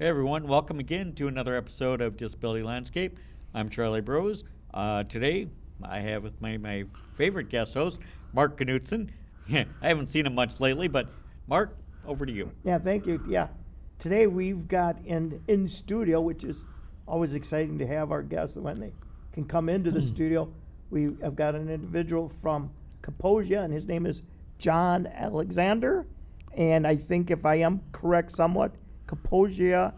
Hey everyone, welcome again to another episode of Disability Landscape. I'm Charlie Brose. Today I have with me my favorite guest host, Mark Knutson. I haven't seen him much lately, but Mark, over to you. Yeah, thank you. Yeah, today we've got in studio, which is always exciting to have our guests when they can come into the studio. We have got an individual from Kaposia, and his name is John Alexander. And I think if I am correct somewhat, Kaposia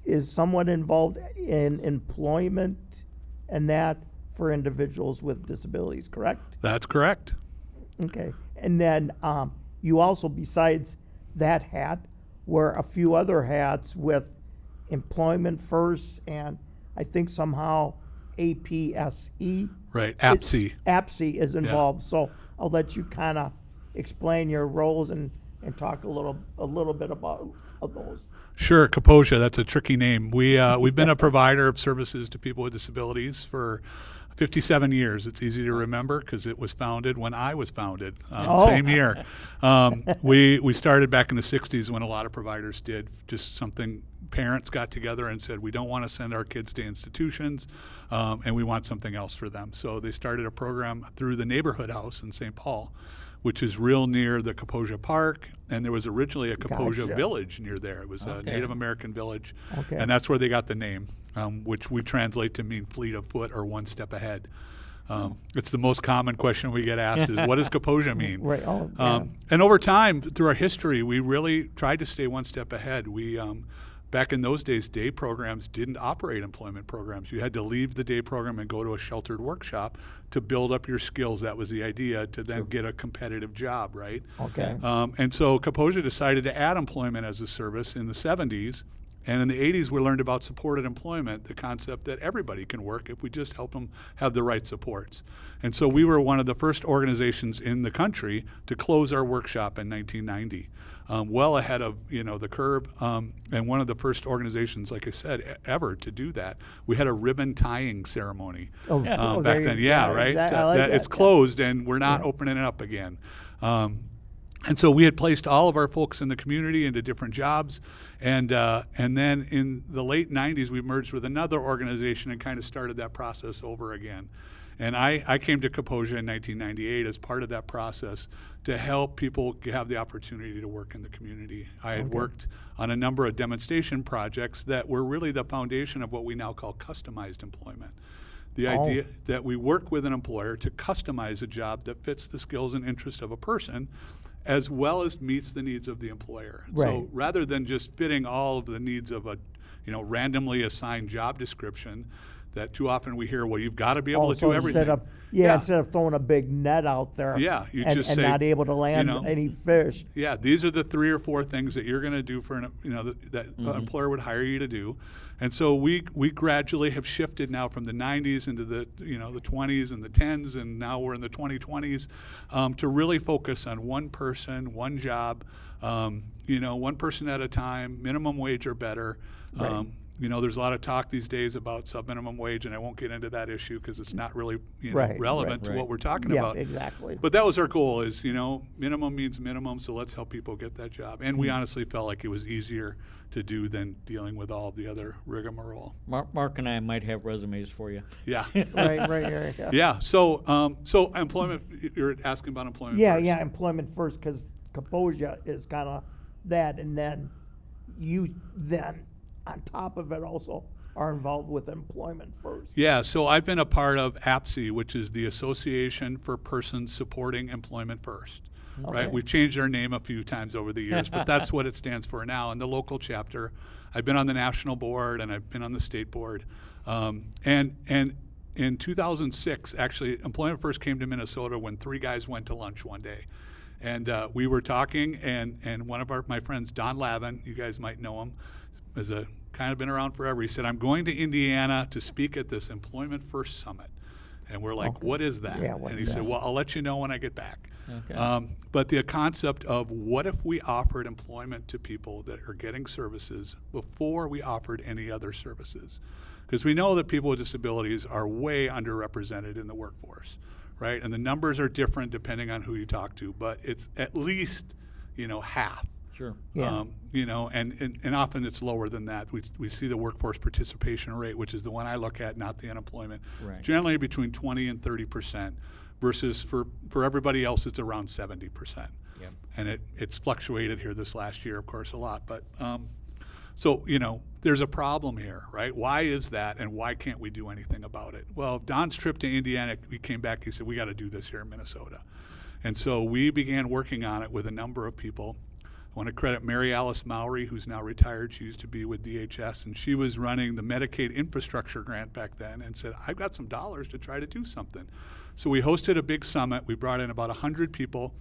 is somewhat involved in employment and that for individuals with disabilities, correct? That's correct. Okay. And then you also, besides that hat, wear a few other hats with Employment First and I think somehow APSE. Right, APSE. APSE is involved. So I'll let you kind of explain your roles and talk a little bit about those. Sure, Kaposia, that's a tricky name. We've been a provider of services to people with disabilities for 57 years. It's easy to remember because it was founded when I was founded, same year. We started back in the 60s when a lot of providers did just something. Parents got together and said, we don't want to send our kids to institutions, and we want something else for them. So they started a program through the neighborhood house in St. Paul, which is real near the Kaposia Park, and there was originally a Kaposia village near there. It was a Native American village, and that's where they got the name, which we translate to mean fleet of foot or one step ahead. It's the most common question we get asked is, what does Kaposia mean? Right. And over time, through our history, we really tried to stay one step ahead. We back in those days, day programs didn't operate employment programs. You had to leave the day program and go to a sheltered workshop to build up your skills. That was the idea, to then get a competitive job, right? Okay. And so Kaposia decided to add employment as a service in the 70s. And in the 80s, we learned about supported employment, the concept that everybody can work if we just help them have the right supports. And so we were one of the first organizations in the country to close our workshop in 1990. Well ahead of the curve, and one of the first organizations, like I said, ever to do that. We had a ribbon tying ceremony back then. Right. Exactly. It's closed, and we're not opening it up again. And so we had placed all of our folks in the community into different jobs, and then in the late 90s, we merged with another organization and kind of started that process over again. And I came to Kaposia in 1998 as part of that process to help people have the opportunity to work in the community. I had worked on a number of demonstration projects that were really the foundation of what we now call customized employment. The idea that we work with an employer to customize a job that fits the skills and interests of a person as well as meets the needs of the employer. Right. So rather than just fitting all of the needs of a randomly assigned job description, that too often we hear, well, you've got to be able to do everything. Instead of throwing a big net out there and say, not able to land any fish. Yeah, these are the 3 or 4 things that you're going to do for that employer would hire you to do. And so we gradually have shifted now from the 90s into the the 20s and the 10s, and now we're in the 2020s to really focus on one person, one job, one person at a time, minimum wage or better. Right. There's a lot of talk these days about sub-minimum wage, and I won't get into that issue because it's not really relevant to what we're talking about. Yeah, exactly. But that was our goal is, minimum means minimum, so let's help people get that job. And we honestly felt like it was easier to do than dealing with all the other rigmarole. Mark and I might have resumes for you. Yeah. Right. Yeah. So employment, you're asking about employment first? Yeah, employment first, because Kaposia is kind of that, and then you then on top of it also are involved with Employment First. Yeah, so I've been a part of APSE, which is the Association for Persons Supporting Employment First. Okay. Right, we've changed our name a few times over the years, but that's what it stands for now. And the local chapter, I've been on the national board and I've been on the state board. And in 2006, actually, Employment First came to Minnesota when 3 guys went to lunch one day. And we were talking, and one of my friends, Don Lavin, you guys might know him, has kind of been around forever. He said, I'm going to Indiana to speak at this Employment First Summit. And we're like, what is that? Yeah, and he said, well, I'll let you know when I get back. Okay. But the concept of what if we offered employment to people that are getting services before we offered any other services? Because we know that people with disabilities are way underrepresented in the workforce, right? And the numbers are different depending on who you talk to, but it's at least, half. Sure. Yeah. You know, and often it's lower than that. We see the workforce participation rate, which is the one I look at, not the unemployment, Right. generally between 20 and 30%, versus for everybody else it's around 70%. Yep. And it's fluctuated here this last year, of course, a lot. But so, you know, there's a problem here, right? Why is that, and why can't we do anything about it? Well, Don's trip to Indiana, we came back, he said, we got to do this here in Minnesota. And so we began working on it with a number of people. I want to credit Mary Alice Mowry, who's now retired. She used to be with DHS, and she was running the Medicaid infrastructure grant back then, and said, I've got some dollars to try to do something. So we hosted a big summit. We brought in about 100 people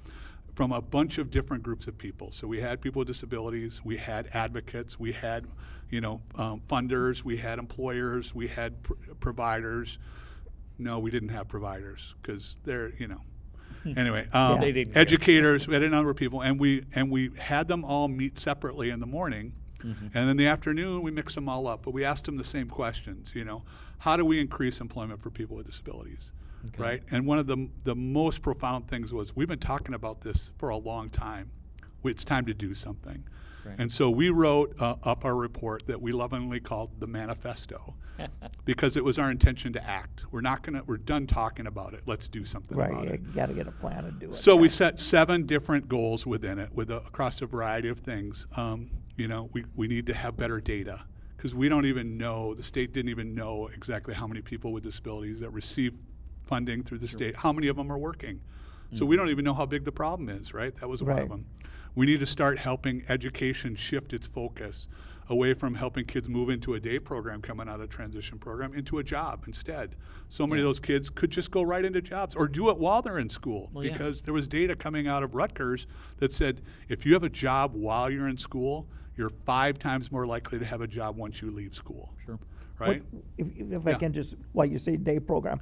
from a bunch of different groups of people. So we had people with disabilities, we had advocates, we had, you know, funders, we had employers, we had providers. No, we didn't have providers, because they're, you know. Anyway, They didn't educators, we had a number of people, and we had them all meet separately in the morning, and then in the afternoon we mixed them all up. But we asked them the same questions, you know, how do we increase employment for people with disabilities, right? And one of the most profound things was, we've been talking about this for a long time. It's time to do something. Right. And so we wrote up our report that we lovingly called the manifesto, because it was our intention to act. We're done talking about it. Let's do something Right, about you it. got to get a plan to do it. So we right. set 7 different goals within it, across a variety of things. You know, we need to have better data, because we don't even know, the state didn't even know exactly how many people with disabilities that receive funding through the state, how many of them are working. So we don't even know how big the problem is, right? That was one Right. of them. We need to start helping education shift its focus away from helping kids move into a day program coming out of transition program into a job instead. So many of those kids could just go right into jobs or do it while they're in school, Well, yeah. because there was data coming out of Rutgers that said if you have a job while you're in school, you're 5 times more likely to have a job once you leave school. Sure. Right? If I Yeah. can just, while you say day program,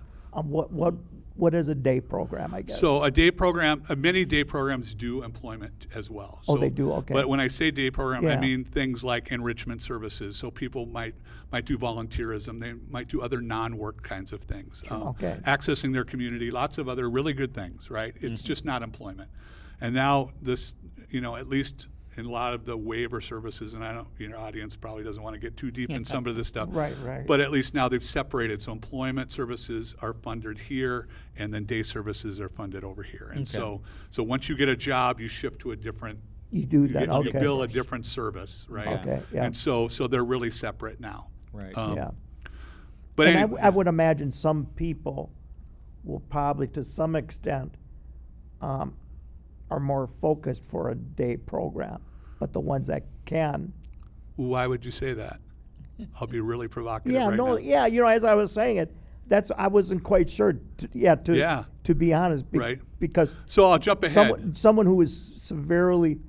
what is a day program, I guess? So a day program, many day programs do employment as well. Oh, So, they do? Okay. But when I say day program, I Yeah. mean things like enrichment services. So people might do volunteerism. They might do other non-work kinds of things. Okay. Accessing their community, lots of other really good things, right? It's just not employment. And now this, you know, at least in a lot of the waiver services, and I don't, your audience probably doesn't want to get too deep in some of this stuff. Right. But at least now they've separated. So employment services are funded here, and then day services are funded over here. And Okay. so once you get a job, you shift to a different, You do you, that, get, you okay. bill a different service, right? Okay, yeah. And so they're really separate now. Right. Yeah. But And anyway, I would imagine some people will probably, to some extent, are more focused for a day program, but the ones that can. why would you say that? I'll be really provocative Yeah, right no, now. yeah, you know, as I was saying it, I wasn't quite sure, to be honest. Right. Because So I'll jump ahead. someone who is severely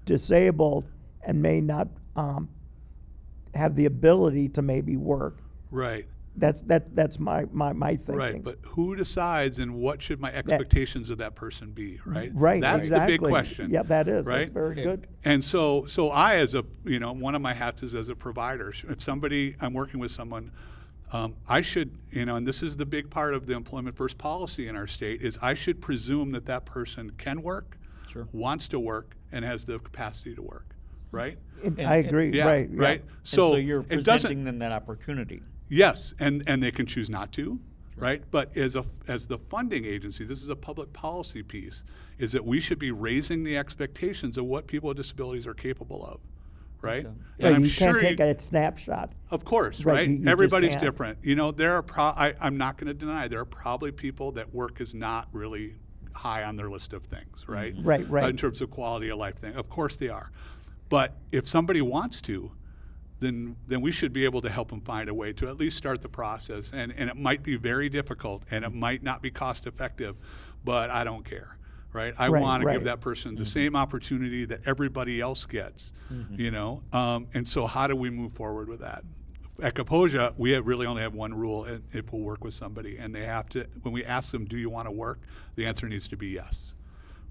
disabled and may not have the ability to maybe work. Right. That's my thinking. Right, but who decides, and what should my expectations of that person be, right? Right, That's exactly. the big question. Yeah, that is. right? That's very good. And so I, as a, you know, one of my hats is as a provider. If I'm working with someone, I should, you know, and this is the big part of the employment first policy in our state, is I should presume that person can work, Sure. wants to work, and has the capacity to work, right? I agree. Yeah, Right. Yeah. right. And so you're it doesn't. presenting them that opportunity. Yes, and they can choose not to, right? But as the funding agency, this is a public policy piece, is that we should be raising the expectations of what people with disabilities are capable of, right? Okay. Yeah, And I'm you sure can't take a snapshot. of course, Right, right? you just Everybody's can't. different. You know, there are I'm not going to deny there are probably people that work is not really high on their list of things, right? Right, right. In terms of quality of life thing, of course they are. But if somebody wants to, then we should be able to help them find a way to at least start the process. And it might be very difficult, and it might not be cost effective, but I don't care, right? I Right, want to right. give that person the same opportunity that everybody else gets, you know? And so how do we move forward with that? At Kaposia, we really only have one rule, and if we'll work with somebody, and they have to, when we ask them, do you want to work? The answer needs to be yes,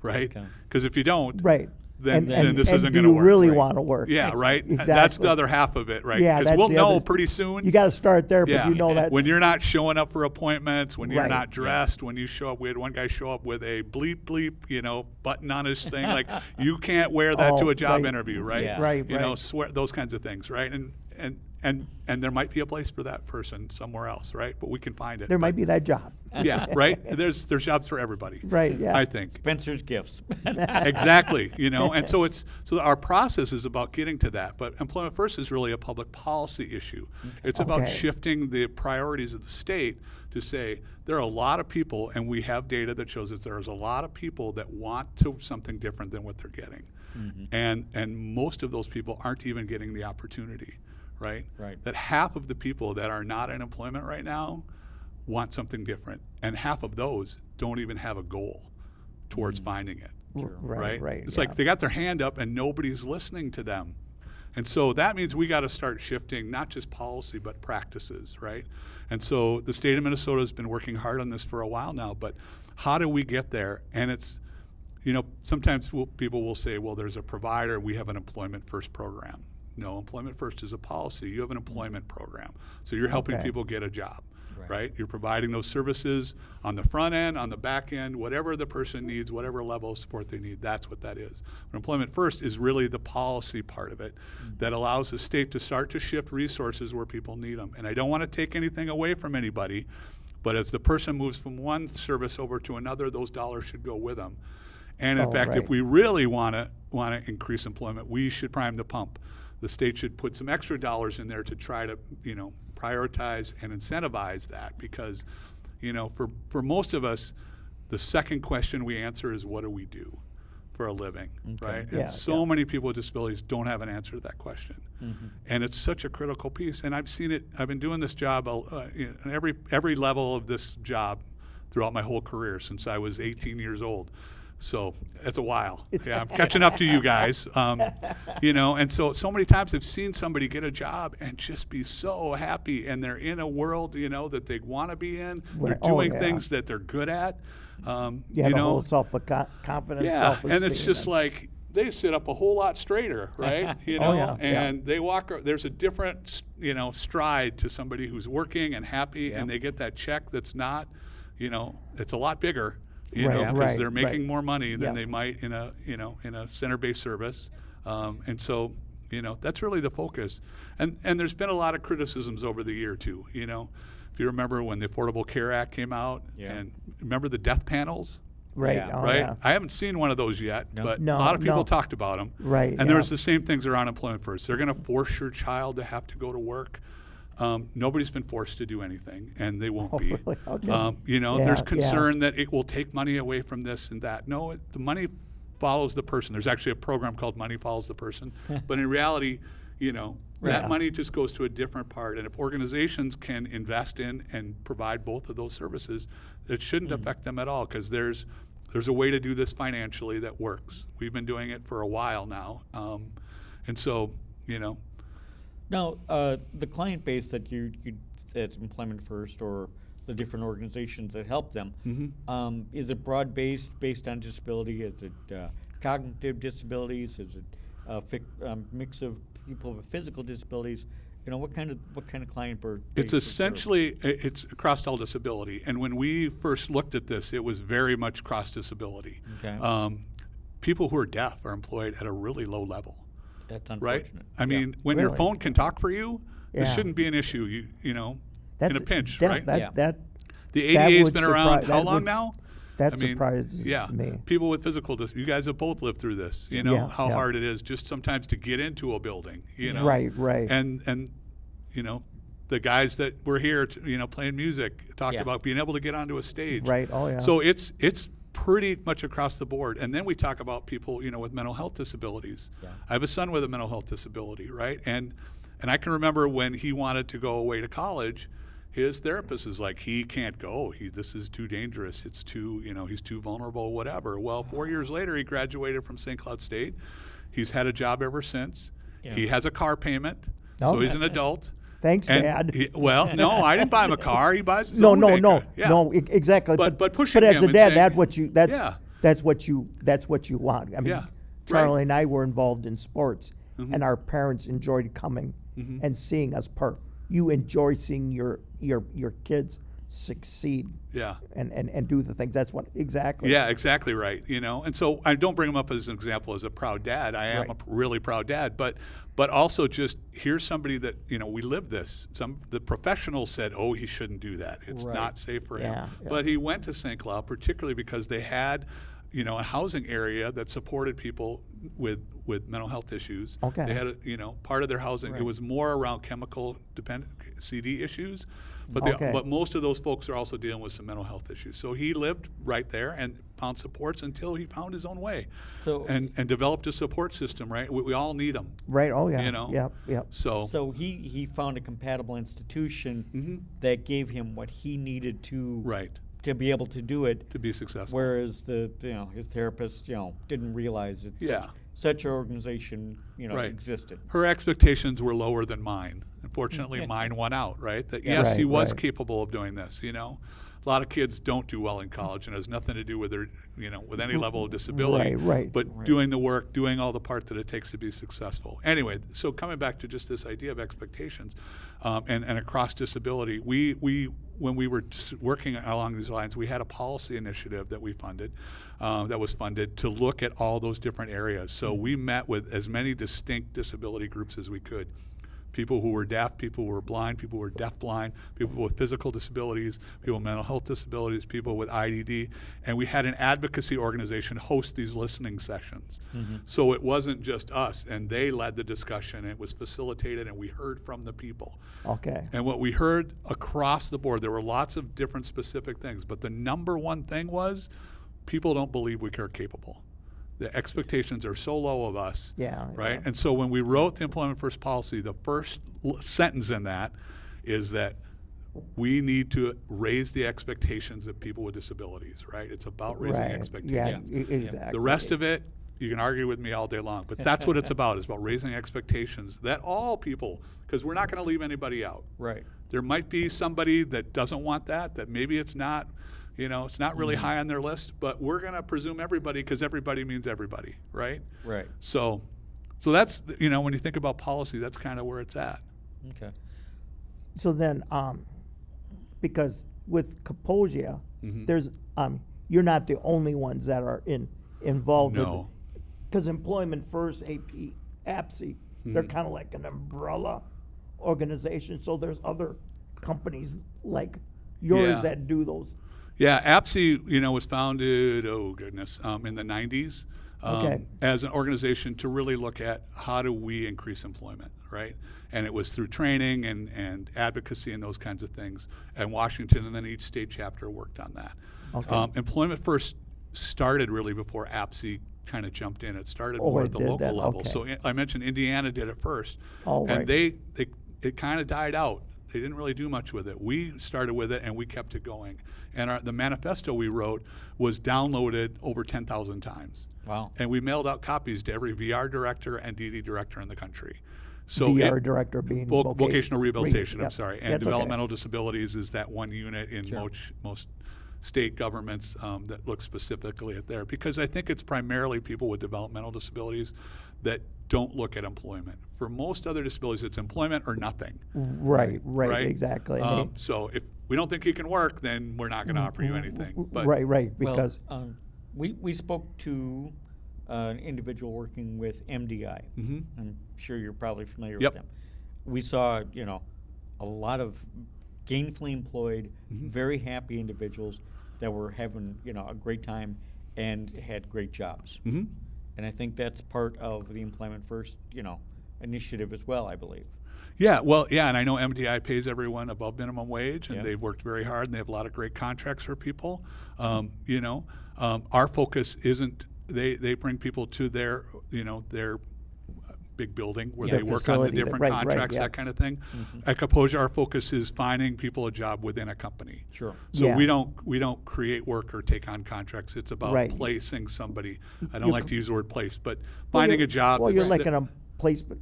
right? Okay. Because if you don't, Right. then and this isn't going to do work. you really Right. want to work? Yeah, right. Exactly. That's the other half of it, right? Yeah, Because that's we'll the know other- pretty soon. You got to start there, but Yeah. you know that's When you're not showing up for appointments, when you're Right. not dressed, when you show up, we had one guy show up with a bleep, button on his thing. Like, you can't wear that to Oh, a job right. interview, right? Yeah. Right, You know, right. swear those kinds of things, right? And there might be a place for that person somewhere else, right? But we can find it. there might be that job. Yeah, right. There's jobs for everybody. Right, yeah. I think. Spencer's Gifts. Exactly, and so our process is about getting to that. But Employment First is really a public policy issue. It's about Okay. shifting the priorities of the state to say there are a lot of people, and we have data that shows that there's a lot of people that want to something different than what they're getting, and most of those people aren't even getting the opportunity, right? Right. That half of the people that are not in employment right now want something different, and half of those don't even have a goal towards finding it. Right, right. It's yeah. like they got their hand up and nobody's listening to them. And so that means we got to start shifting not just policy but practices, right? And so the state of Minnesota has been working hard on this for a while now, but how do we get there? And it's, sometimes people will say, well, there's a provider, we have an Employment First program. No, Employment First is a policy. You have an employment program. So you're helping Okay. people get a job. Right. Right? You're providing those services on the front end, on the back end, whatever the person needs, whatever level of support they need, that's what that is. But Employment First is really the policy part of it that allows the state to start to shift resources where people need them. And I don't want to take anything away from anybody, but as the person moves from one service over to another, those dollars should go with them. And in fact, right. if we really want to increase employment, we should prime the pump. The state should put some extra dollars in there to try to, prioritize and incentivize that, because, for most of us, the second question we answer is, what do we do for a living, right? Yeah, And so many people with disabilities don't have an answer to that question. And it's such a critical piece. And I've seen it, I've been doing this job in every level of this job throughout my whole career since I was 18 years old. So it's a while. Yeah, I'm catching up to you guys. And so many times I've seen somebody get a job and just be so happy, and they're in a world, that they want to be in. They're Right. Oh, doing yeah. things that they're good at. the whole self-confidence, Yeah, self-esteem. and it's just like they sit up a whole lot straighter, right? And they walk. There's a different, stride to somebody who's working and happy, and they get that check that's not, it's a lot bigger. Because Right, they're making right. more money than Yeah. they might in a center-based service, and so that's really the focus. And there's been a lot of criticisms over the year too. If you remember when the Affordable Care Act came out, and remember the death panels, right. Yeah. Oh, right? yeah. I haven't seen one of those yet, but No, a lot of people no. talked about them. Right, And there yeah. was the same things around Employment First. They're going to force your child to have to go to work. Nobody's been forced to do anything, and they won't be. really? Okay. There's Yeah, concern that it will take money away from this and that. No, the money follows the person. There's actually a program called Money Follows the Person, but in reality, that money just goes to a different part. And if organizations can invest in and provide both of those services, it shouldn't affect them at all, because there's a way to do this financially that works. We've been doing it for a while now, and so Now, the client base that you at Employment First, or the different organizations that help them, is it broad-based, based on disability? Is it cognitive disabilities? Is it a mix of people with physical disabilities? What kind of client base? It's essentially, it's across all disability. And when we first looked at this, it was very much cross disability. Okay. People who are deaf are employed at a really low level. That's Right? unfortunate. I mean, when your Really? phone can talk for you, this Yeah. shouldn't be an issue, in a pinch, that, right? That, Yeah. that, The that ADA's would been surpri- around how that long would- now? that I mean, surprises yeah, me. people with physical you guys have both lived through this, Yeah, how yeah. hard it is just sometimes to get into a building, Right. And the guys that were here, playing music, talked Yeah. about being able to get onto a stage. Right. Oh, yeah. So it's pretty much across the board. And then we talk about people, with mental health disabilities. Yeah. I have a son with a mental health disability, right? And I can remember when he wanted to go away to college, his therapist is like, he can't go. This is too dangerous. It's too, he's too vulnerable, whatever. Well, 4 years later, he graduated from St. Cloud State. He's had a job ever since. Yeah. He has a car payment, so Oh. he's an adult. Thanks, And Dad. well, no, I didn't buy him a car. He buys his No, own no, daycare. no, Yeah. no. Exactly. But pushing But as him a and dad, saying- that's Yeah. what you want. I mean, Yeah. Charlie and I were involved in sports, and our parents enjoyed coming and seeing us you enjoy seeing your kids succeed. Yeah. And do the things. That's what exactly. Yeah, exactly right. And so I don't bring him up as an example as a proud dad. I am a really proud dad, but also just here's somebody that we live this. The professionals said, oh, he shouldn't do that. It's not safe for him. Yeah. But he went to St. Cloud particularly because they had a housing area that supported people with mental health issues. Okay. They had part of their housing. It was more around chemical dependent CD issues. But most of those folks are also dealing with some mental health issues. So he lived right there and found supports until he found his own way. So and developed a support system, right? We all need them. Right. Oh yeah. Yep. So he found a compatible institution that gave him what he needed to be able to do it, to be successful. Whereas his therapist didn't realize such an organization existed. Her expectations were lower than mine. Unfortunately, mine won out, right? That yes, he was capable of doing this. A lot of kids don't do well in college, and it has nothing to do with their, with any level of disability. But doing the work, doing all the part that it takes to be successful. Anyway, so coming back to just this idea of expectations, and across disability, when we were working along these lines, we had a policy initiative that we funded, that was funded to look at all those different areas. So we met with as many distinct disability groups as we could. People who were deaf, people who were blind, people who were deafblind, people with physical disabilities, people with mental health disabilities, people with IDD, and we had an advocacy organization host these listening sessions. So it wasn't just us, and they led the discussion, and it was facilitated, and we heard from the people. Okay. And what we heard across the board, there were lots of different specific things, but the number one thing was people don't believe we are capable. The expectations are so low of us, right? And so when we wrote the Employment First policy, the first sentence in that is that we need to raise the expectations of people with disabilities, right? It's about raising expectations. Yeah, exactly. The rest of it, you can argue with me all day long, but that's what it's about. It's about raising expectations that all people, because we're not going to leave anybody out. Right. There might be somebody that doesn't want that maybe it's not. It's not really high on their list, but we're going to presume everybody because everybody means everybody, right? Right. So that's, when you think about policy, that's kind of where it's at. Okay. So then, because with Kaposia, there's you're not the only ones that are involved with it. Because Employment First, APSI, they're kind of like an umbrella organization. So there's other companies like yours that do those. Yeah, APSI, was founded, in the 90s as an organization to really look at how do we increase employment, right? And it was through training and advocacy and those kinds of things. And Washington and then each state chapter worked on that. Okay. Employment First started really before APSI kind of jumped in. It started more at the local level. Okay. So I mentioned Indiana did it first. And it kind of died out. They didn't really do much with it. We started with it and we kept it going. And the manifesto we wrote was downloaded over 10,000 times. Wow. And we mailed out copies to every VR director and DD director in the country. So VR director being vocational rehabilitation, I'm sorry. And That's developmental disabilities is that one unit in most state governments that look specifically at there. Because I think it's primarily people with developmental disabilities that don't look at employment. For most other disabilities, it's employment or nothing. Right, exactly. So if we don't think you can work, then we're not going to offer you anything. But right, because we spoke to an individual working with MDI. I'm sure you're probably familiar with them. We saw, a lot of gainfully employed, very happy individuals that were having, a great time and had great jobs. And I think that's part of the Employment First, initiative as well, I believe. Yeah, and I know MDI pays everyone above minimum wage, and they've worked very hard, and they have a lot of great contracts for people. Our focus isn't, they bring people to their big building where they work on the different contracts, that kind of thing. At Kaposia, our focus is finding people a job within a company. Sure. So we don't create work or take on contracts. It's about placing somebody. I don't like to use the word place, but finding a job. Well, you're like in a placement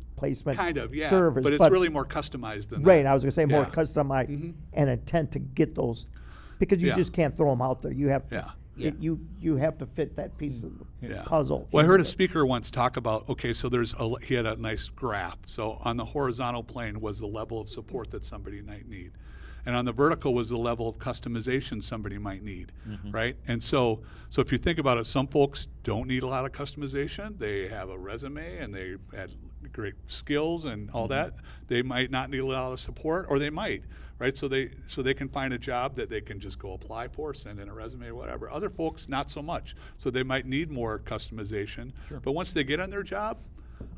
kind of, service, but it's really more customized than that. Right, I was going to say more customized and intent to get those, because you just can't throw them out there. You have to Yeah. You have to fit that piece of the Yeah. puzzle. Well, I heard a into it. speaker once talk about, okay, so he had a nice graph. So on the horizontal plane was the level of support that somebody might need. And on the vertical was the level of customization somebody might need, right? And so if you think about it, some folks don't need a lot of customization. They have a resume and they had great skills and all that. They might not need a lot of support, or they might, right? So they can find a job that they can just go apply for, send in a resume or whatever. Other folks, not so much. So they might need more customization. Sure. But once they get on their job,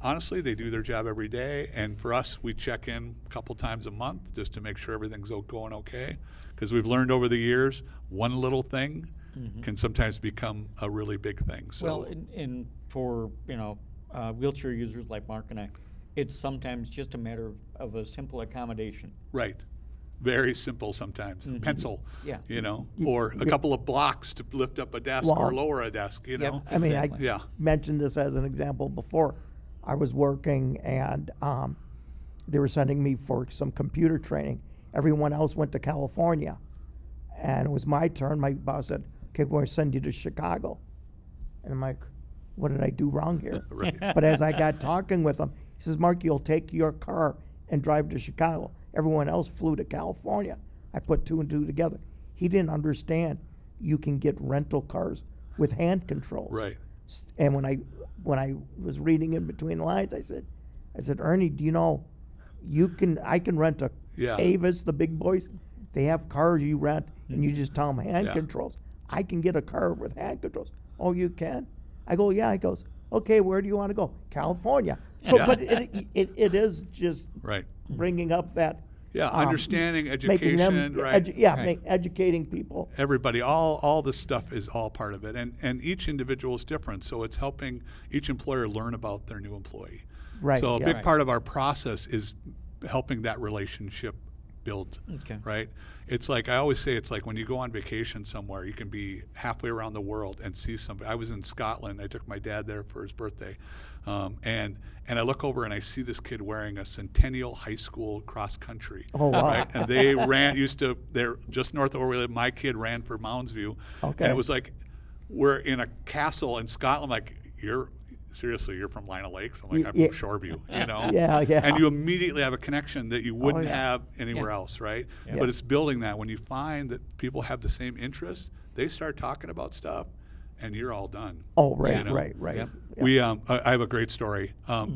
honestly, they do their job every day. And for us, we check in a couple times a month just to make sure everything's going okay. Because we've learned over the years, one little thing can sometimes become a really big thing. So, Well, and for wheelchair users like Mark and I, it's sometimes just a matter of a simple accommodation. right. Very simple sometimes. Pencil, Yeah. or a couple of blocks to lift up a desk Well, or lower a desk, Yep. I mean, Exactly. Yeah. mentioned this as an example before. I was working and they were sending me for some computer training. Everyone else went to California. And it was my turn. My boss said, okay, we're going to send you to Chicago. And I'm like, what did I do wrong here? Right. But as I got talking with him, he says, Mark, you'll take your car and drive to Chicago. Everyone else flew to California. I put two and two together. He didn't understand you can get rental cars with hand controls. Right. And when I was reading in between the lines, I said, Ernie, do you know I can rent a Yeah. Avis, the big boys. They have cars you rent and you just tell them hand Yeah. controls. I can get a car with hand controls. Oh, you can? I go, yeah. He goes, okay, where do you want to go? California. So, Yeah. but it is just Right. bringing up that. Yeah. Understanding, making education, them, right. Right. Educating people. Everybody, all this stuff is all part of it, and each individual is different, so it's helping each employer learn about their new employee. Right, So a yeah. big Right. part of our process is helping that relationship build. Okay. Right? It's like I always say, it's like when you go on vacation somewhere, you can be halfway around the world and see somebody. I was in Scotland. I took my dad there for his birthday, and I look over and I see this kid wearing a Centennial High School cross country. Oh, wow. Right? And they they're just north of where we live. My kid ran for Moundsview. Okay. And it was like, we're in a castle in Scotland. Like, you're from Lina Lakes? I'm like, I'm Yeah. from Shoreview, Yeah, yeah. And you immediately have a connection that you wouldn't yeah. have anywhere else, right? Yeah. But it's building that. When you find that people have the same interests, they start talking about stuff, and you're all done. Oh, right, You know? right. Yep. Yeah. We, I have a great story.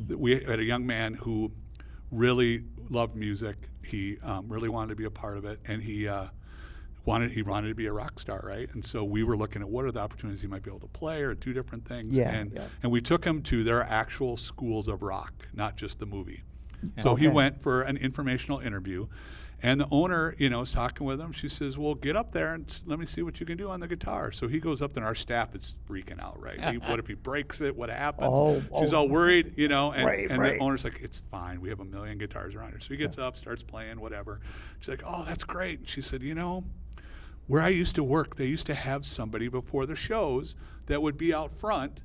We had a young man who really loved music. He really wanted to be a part of it, and he wanted to be a rock star, right? And so we were looking at what are the opportunities he might be able to play, or do different things. Yeah, and yeah. and we took him to their actual schools of rock, not just the movie. So he Okay. went for an informational interview, and the owner, is talking with him. She says, "Well, get up there and let me see what you can do on the guitar." So he goes up there, and our staff is freaking out, right? What if he breaks it? What happens? She's all worried, and, Right, and right. the owner's like, "It's fine. We have a million guitars around here." So he gets up, starts playing, whatever. She's like, "Oh, that's great." And she said, where I used to work, they used to have somebody before the shows that would be out front,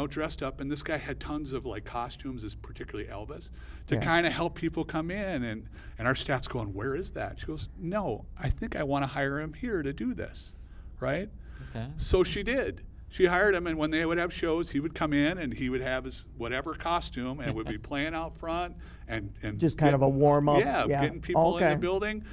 dressed up, and this guy had tons of like costumes, as particularly Elvis, to Yeah. kind of help people come in, and our staff's going, "Where is that?" She goes, "No, I think I want to hire him here to do this," right? Okay. So she did. She hired him, and when they would have shows, he would come in and he would have his whatever costume and would be playing out front and Just kind of a warm-up, Yeah, yeah. getting people in Okay. the building.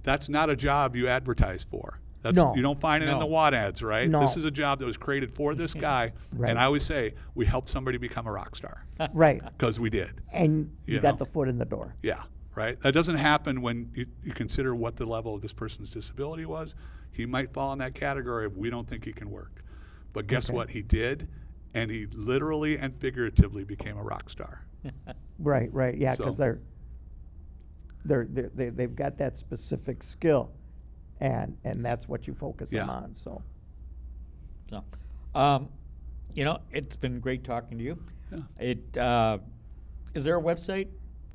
That's not a job you advertise for. No. You don't find it in No. the WAD ads, right? No. This is a job that was created for this guy. Right. And I always say, we helped somebody become a rock star, Right. because we did. And you You got know. the foot in the door. Yeah, right? That doesn't happen when you consider what the level of this person's disability was. He might fall in that category of we don't think he can work. But guess Okay. what? He did, and he literally and figuratively became a rock star. Right, right. Yeah, because So- they've got that specific skill, and that's what you focus them Yeah. on. So So, it's been great talking to you. Yeah. Is there a website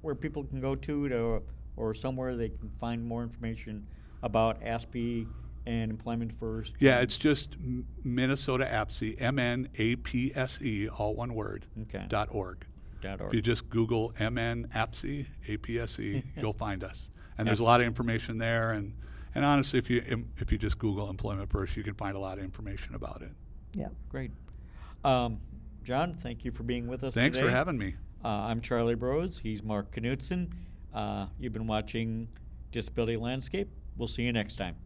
where people can go to or somewhere they can find more information about ASPE and Employment First? Yeah, it's just Minnesota APSE, MNAPSE, all one word, Okay. .org. .org. If you just Google MN APSE, APSE, you'll find us. And there's a lot of information there, and And honestly, if you just Google employment first, you can find a lot of information about it. Yeah. Great. John, thank you for being with us Thanks today. for having me. I'm Charlie Brose. He's Mark Knutson. You've been watching Disability Landscape. We'll see you next time.